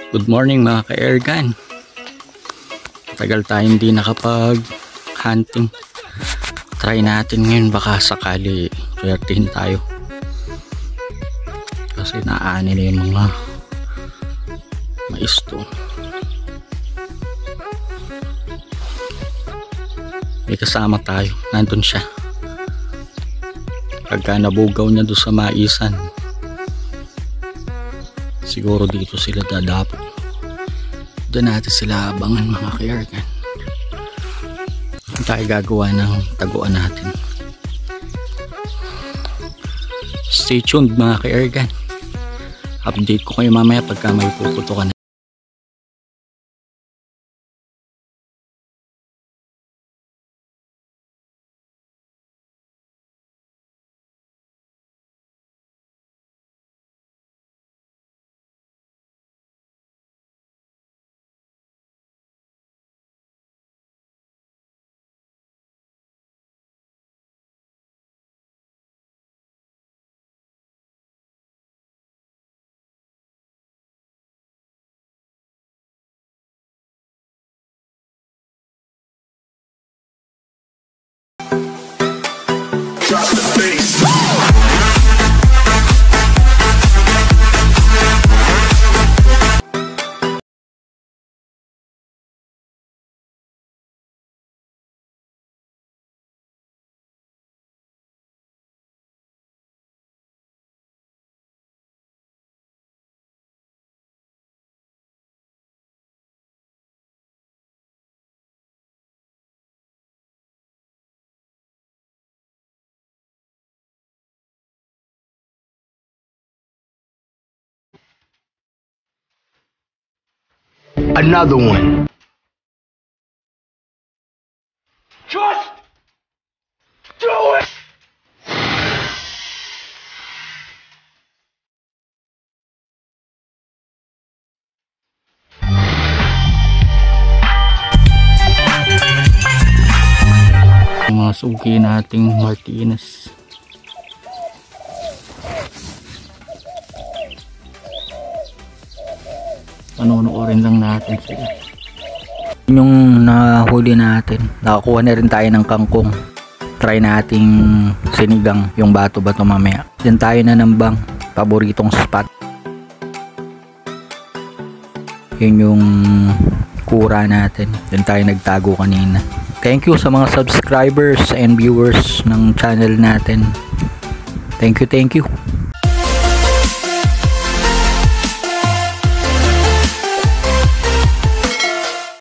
Good morning mga ka-airgun. Tagal tayong hindi nakapag-hunting. Try natin ngayon, baka sakali pwertihin tayo. Kasi naani na yung mga mais doon. May kasama tayo, nandun siya. Pagka nabugaw niya doon sa maisan, siguro dito sila dadapo. Doon natin sila abangan mga ka-airgun. Tayo gagawa ng taguan natin. Stay tuned mga ka-airgun. Update ko kayo mamaya pagka may puputukan. Drop the bass. Another one. Just do it. Mga suki nating Martinez. Panunuorin lang natin sila. Yung nahuli natin, nakakuha na rin tayo ng kangkong. Try nating sinigang yung bato-bato mamaya. Yan tayo na nambang paboritong spot. Yun yung kura natin. Yan tayo nagtago kanina. Thank you sa mga subscribers and viewers ng channel natin. Thank you.